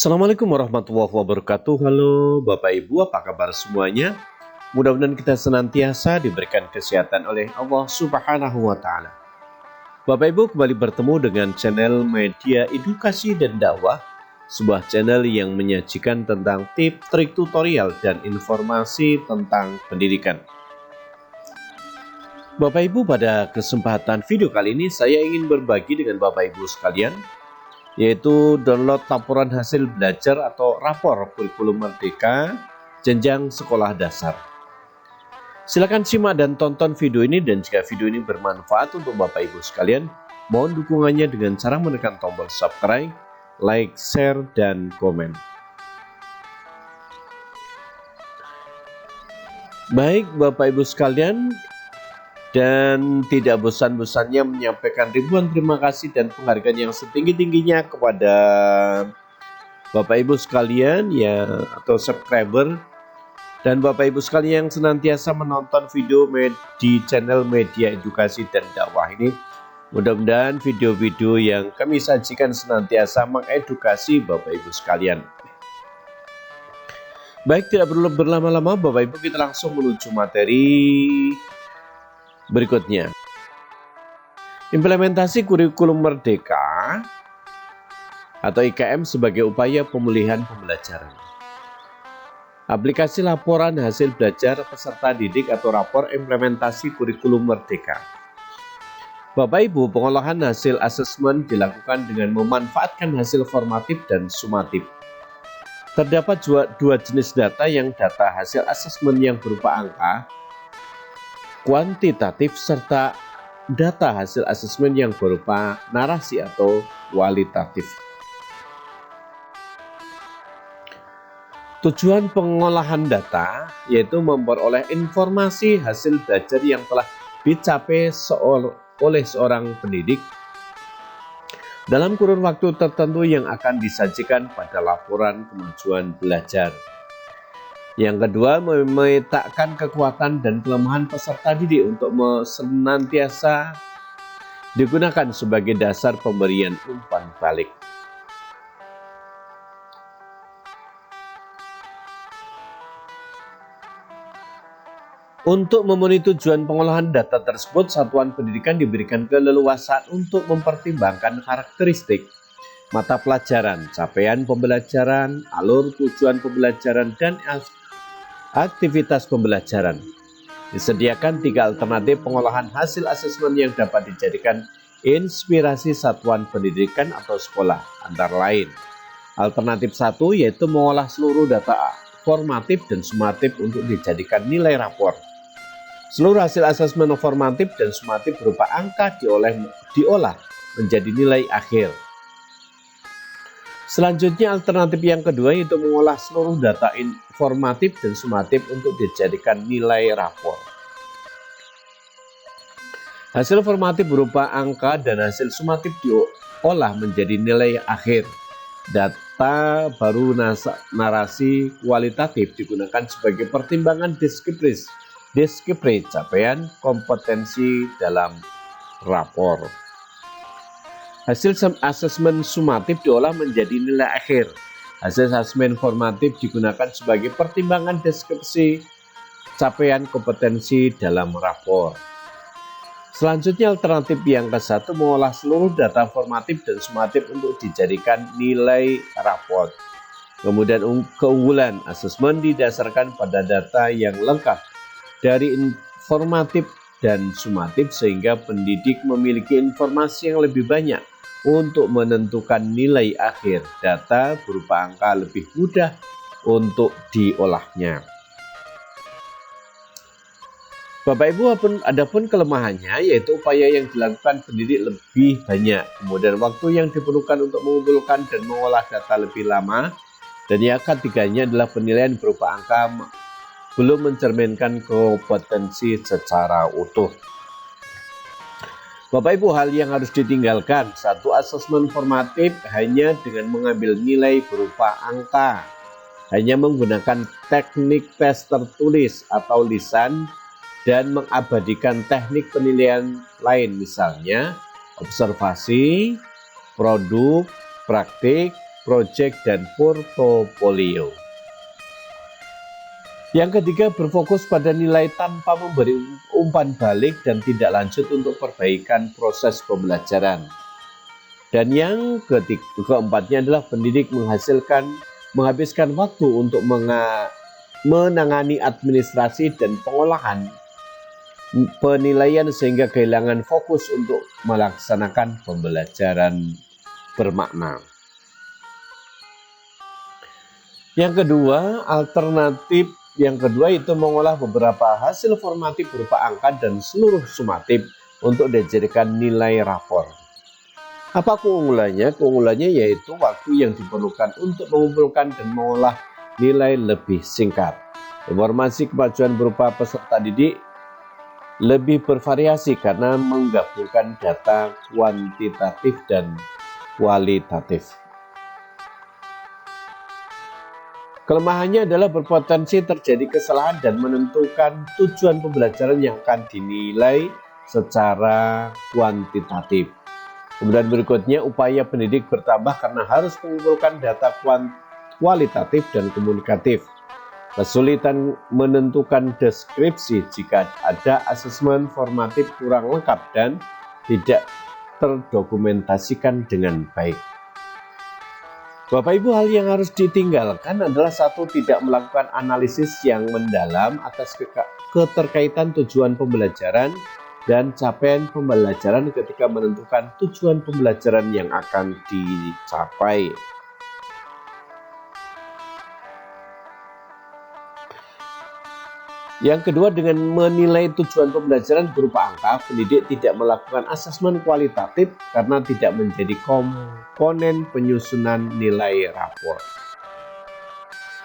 Assalamualaikum warahmatullahi wabarakatuh. Halo Bapak Ibu, apa kabar semuanya? Mudah-mudahan kita senantiasa diberikan kesehatan oleh Allah Subhanahu wa Ta'ala. Bapak Ibu, kembali bertemu dengan channel Media Edukasi dan Dakwah, sebuah channel yang menyajikan tentang tips, trik, tutorial, dan informasi tentang pendidikan. Bapak Ibu, pada kesempatan video kali ini saya ingin berbagi dengan Bapak Ibu sekalian, yaitu download laporan hasil belajar atau rapor kurikulum merdeka jenjang sekolah dasar. Silakan simak dan tonton video ini, dan jika video ini bermanfaat untuk Bapak Ibu sekalian, mohon dukungannya dengan cara menekan tombol subscribe, like, share, dan komen. Baik Bapak Ibu sekalian, dan tidak bosan-bosannya menyampaikan ribuan terima kasih dan penghargaan yang setinggi-tingginya kepada Bapak Ibu sekalian ya, atau subscriber, dan Bapak Ibu sekalian yang senantiasa menonton video di channel Media Edukasi dan Dakwah ini. Mudah-mudahan video-video yang kami sajikan senantiasa mengedukasi Bapak Ibu sekalian. Baik, tidak perlu berlama-lama Bapak Ibu, kita langsung menuju materi berikutnya. Implementasi kurikulum merdeka atau IKM sebagai upaya pemulihan pembelajaran. Aplikasi laporan hasil belajar peserta didik atau rapor implementasi kurikulum merdeka. Bapak Ibu, pengolahan hasil asesmen dilakukan dengan memanfaatkan hasil formatif dan sumatif. Terdapat dua jenis data, yang data hasil asesmen yang berupa angka kuantitatif serta data hasil asesmen yang berupa narasi atau kualitatif. Tujuan pengolahan data yaitu memperoleh informasi hasil belajar yang telah dicapai oleh seorang pendidik dalam kurun waktu tertentu yang akan disajikan pada laporan kemajuan belajar. Yang kedua, memetakan kekuatan dan kelemahan peserta didik untuk senantiasa digunakan sebagai dasar pemberian umpan balik. Untuk memenuhi tujuan pengolahan data tersebut, satuan pendidikan diberikan keleluasaan untuk mempertimbangkan karakteristik mata pelajaran, capaian pembelajaran, alur tujuan pembelajaran, dan aktivitas pembelajaran. Disediakan 3 alternatif pengolahan hasil asesmen yang dapat dijadikan inspirasi satuan pendidikan atau sekolah, antara lain. Alternatif 1 yaitu mengolah seluruh data formatif dan sumatif untuk dijadikan nilai rapor. Seluruh hasil asesmen formatif dan sumatif berupa angka diolah menjadi nilai akhir. Selanjutnya, alternatif yang kedua yaitu mengolah seluruh data informatif dan sumatif untuk dijadikan nilai rapor. Hasil formatif berupa angka dan hasil sumatif diolah menjadi nilai akhir. Data baru narasi kualitatif digunakan sebagai pertimbangan deskripsi capaian kompetensi dalam rapor. Hasil asesmen sumatif diolah menjadi nilai akhir. Hasil asesmen formatif digunakan sebagai pertimbangan deskripsi capaian kompetensi dalam rapor. Selanjutnya, alternatif yang ke-1 mengolah seluruh data formatif dan sumatif untuk dijadikan nilai rapor. Kemudian keunggulan asesmen didasarkan pada data yang lengkap dari informatif dan sumatif, sehingga pendidik memiliki informasi yang lebih banyak untuk menentukan nilai akhir. Data berupa angka lebih mudah untuk diolahnya. Bapak Ibu, adapun kelemahannya yaitu upaya yang dilakukan pendidik lebih banyak, kemudian waktu yang diperlukan untuk mengumpulkan dan mengolah data lebih lama, dan yang ketiganya adalah penilaian berupa angka belum mencerminkan kompetensi secara utuh. Bapak Ibu, hal yang harus ditinggalkan: 1. Asesmen formatif hanya dengan mengambil nilai berupa angka, hanya menggunakan teknik tes tertulis atau lisan, dan mengabadikan teknik penilaian lain, misalnya observasi, produk, praktik, proyek, dan portofolio. Yang ketiga, berfokus pada nilai tanpa memberi umpan balik dan tidak lanjut untuk perbaikan proses pembelajaran. Dan yang keempatnya adalah pendidik menghabiskan waktu untuk menangani administrasi dan pengolahan penilaian sehingga kehilangan fokus untuk melaksanakan pembelajaran bermakna. Yang kedua, alternatif yang kedua itu mengolah beberapa hasil formatif berupa angka dan seluruh sumatif untuk dijadikan nilai rapor. Apa keunggulannya? Keunggulannya yaitu waktu yang diperlukan untuk mengumpulkan dan mengolah nilai lebih singkat. Informasi kemajuan berupa peserta didik lebih bervariasi karena menggabungkan data kuantitatif dan kualitatif. Kelemahannya adalah berpotensi terjadi kesalahan dan menentukan tujuan pembelajaran yang akan dinilai secara kuantitatif. Kemudian berikutnya, upaya pendidik bertambah karena harus mengumpulkan data kualitatif dan komunikatif. Kesulitan menentukan deskripsi jika ada asesmen formatif kurang lengkap dan tidak terdokumentasikan dengan baik. Bapak Ibu, hal yang harus ditinggalkan adalah satu, tidak melakukan analisis yang mendalam atas keterkaitan tujuan pembelajaran dan capaian pembelajaran ketika menentukan tujuan pembelajaran yang akan dicapai. Yang kedua, dengan menilai tujuan pembelajaran berupa angka, pendidik tidak melakukan asesmen kualitatif karena tidak menjadi komponen penyusunan nilai rapor.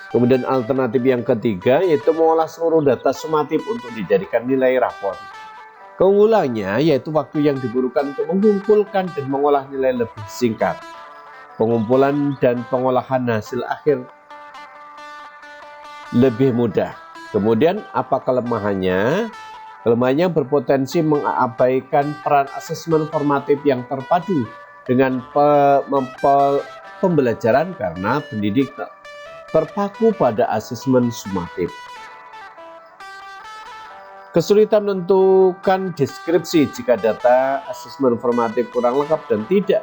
Kemudian alternatif yang ketiga yaitu mengolah seluruh data sumatif untuk dijadikan nilai rapor. Keunggulannya yaitu waktu yang dibutuhkan untuk mengumpulkan dan mengolah nilai lebih singkat. Pengumpulan dan pengolahan hasil akhir lebih mudah. Kemudian apa kelemahannya? Kelemahannya berpotensi mengabaikan peran asesmen formatif yang terpadu dengan pembelajaran karena pendidik terpaku pada asesmen sumatif. Kesulitan menentukan deskripsi jika data asesmen formatif kurang lengkap dan tidak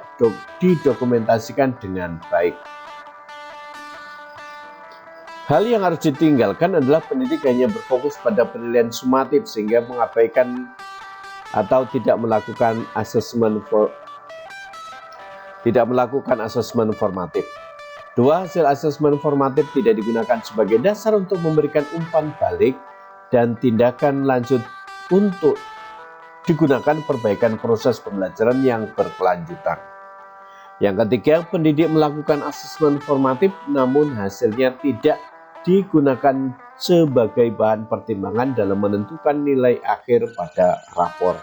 didokumentasikan dengan baik. Hal yang harus ditinggalkan adalah pendidik hanya berfokus pada penilaian sumatif sehingga mengabaikan atau tidak melakukan asesmen formatif. Dua, hasil asesmen formatif tidak digunakan sebagai dasar untuk memberikan umpan balik dan tindakan lanjut untuk digunakan perbaikan proses pembelajaran yang berkelanjutan. Yang ketiga, pendidik melakukan asesmen formatif namun hasilnya tidak digunakan sebagai bahan pertimbangan dalam menentukan nilai akhir pada rapor.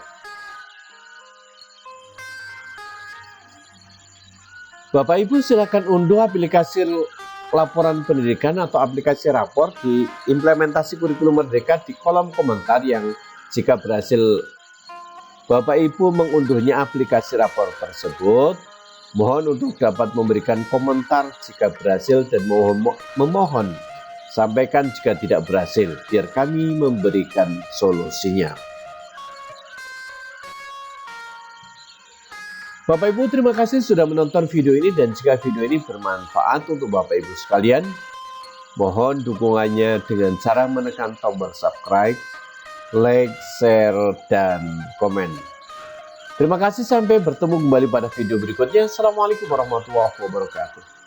Bapak Ibu, silakan unduh aplikasi laporan pendidikan atau aplikasi rapor di implementasi kurikulum Merdeka di kolom komentar yang jika berhasil Bapak Ibu mengunduhnya aplikasi rapor tersebut, mohon untuk dapat memberikan komentar jika berhasil dan memohon sampaikan jika tidak berhasil, biar kami memberikan solusinya. Bapak Ibu, terima kasih sudah menonton video ini, dan jika video ini bermanfaat untuk Bapak Ibu sekalian, mohon dukungannya dengan cara menekan tombol subscribe, like, share, dan komen. Terima kasih, sampai bertemu kembali pada video berikutnya. Assalamualaikum warahmatullahi wabarakatuh.